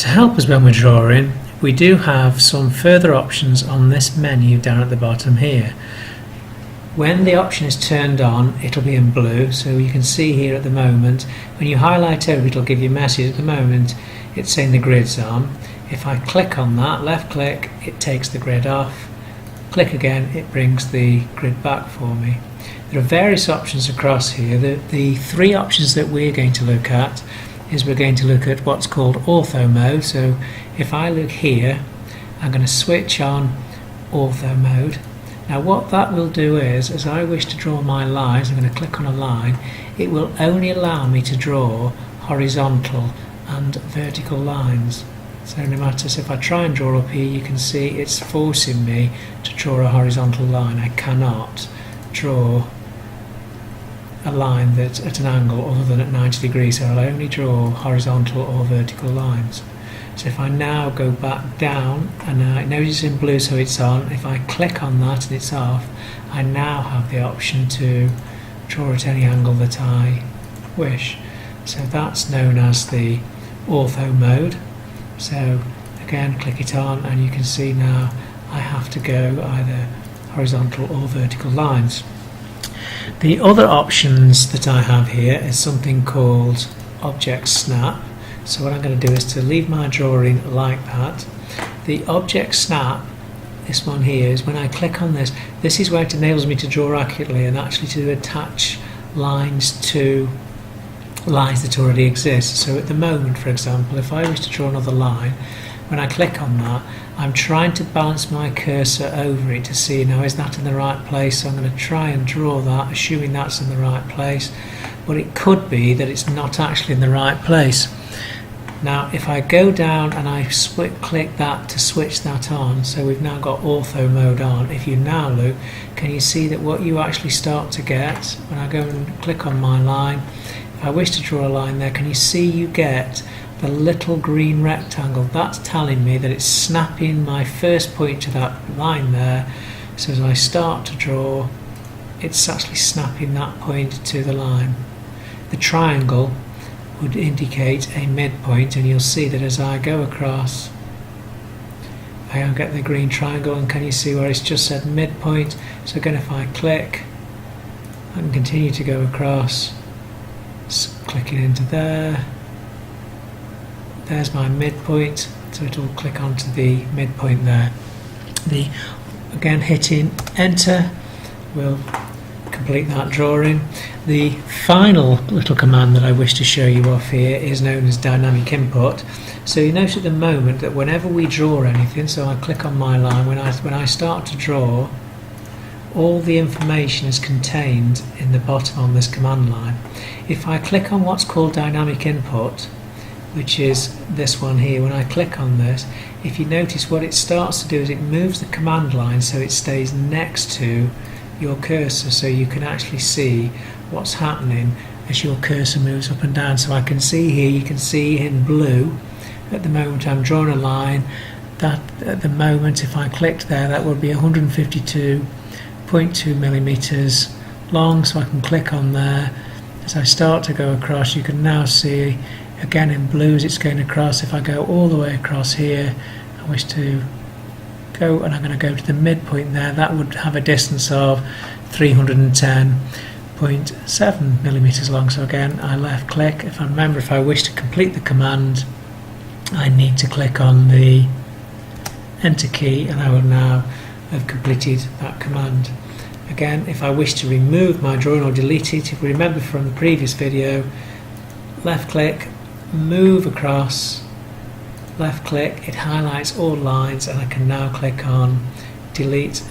To help us when we're drawing, we do have some further options on this menu down at the bottom here. When the option is turned on, it'll be in blue, so you can see here at the moment, when you highlight over it'll give you a message. At the moment it's saying the grid's on. If I click on that, left click, it takes the grid off. Click again, it brings the grid back for me. There are various options across here. The three options that we're going to look at is we're going to look at what's called ortho mode. So if I look here, I'm going to switch on ortho mode. Now what that will do is, as I wish to draw my lines, I'm going to click on a line, it will only allow me to draw horizontal and vertical lines. So no matter, so if I try and draw up here, you can see it's forcing me to draw a horizontal line. I cannot draw a line that's at an angle other than at 90 degrees, so I'll only draw horizontal or vertical lines. So if I now go back down, and it knows it's in blue so it's on, if I click on that and it's off, I now have the option to draw at any angle that I wish. So that's known as the ortho mode. So again, click it on and you can see now I have to go either horizontal or vertical lines. The other options that I have here is something called object snap. So what I'm going to do is to leave my drawing like that. The object snap, this one here, is when I click on this, this is where it enables me to draw accurately and actually to attach lines to lines that already exist. So at the moment, for example, if I wish to draw another line, when I click on that, I'm trying to bounce my cursor over it to see, now is that in the right place? So I'm going to try and draw that, assuming that's in the right place, but it could be that it's not actually in the right place. Now if I go down and I click that to switch that on, so we've now got ortho mode on. If you now look, can you see that what you actually start to get when I go and click on my line, if I wish to draw a line there, can you see you get the little green rectangle? That's telling me that it's snapping my first point to that line there. So as I start to draw, it's actually snapping that point to the line. The triangle would indicate a midpoint, and you'll see that as I go across, I get the green triangle, and can you see where it's just said midpoint? So again, if I click, I can continue to go across, clicking into there. There's my midpoint, so it'll click onto the midpoint there. Again, hitting enter will complete that drawing. The final little command that I wish to show you off here is known as dynamic input. So you notice at the moment that whenever we draw anything, so I click on my line, when I start to draw, all the information is contained in the bottom on this command line. If I click on what's called dynamic input, which is this one here, when I click on this, if you notice what it starts to do is it moves the command line so it stays next to your cursor, so you can actually see what's happening as your cursor moves up and down. So I can see here, you can see in blue, at the moment I'm drawing a line that at the moment if I clicked there, that would be 152.2 millimeters long, so I can click on there. As I start to go across, you can now see again in blues it's going across. If I go all the way across here, I wish to go, and I'm going to go to the midpoint there, that would have a distance of 310.7 millimeters long. So again, I left click. If I wish to complete the command, I need to click on the enter key, and I will now have completed that command. Again, if I wish to remove my drawing or delete it, if we remember from the previous video, left click, move across, left click, it highlights all lines, and I can now click on delete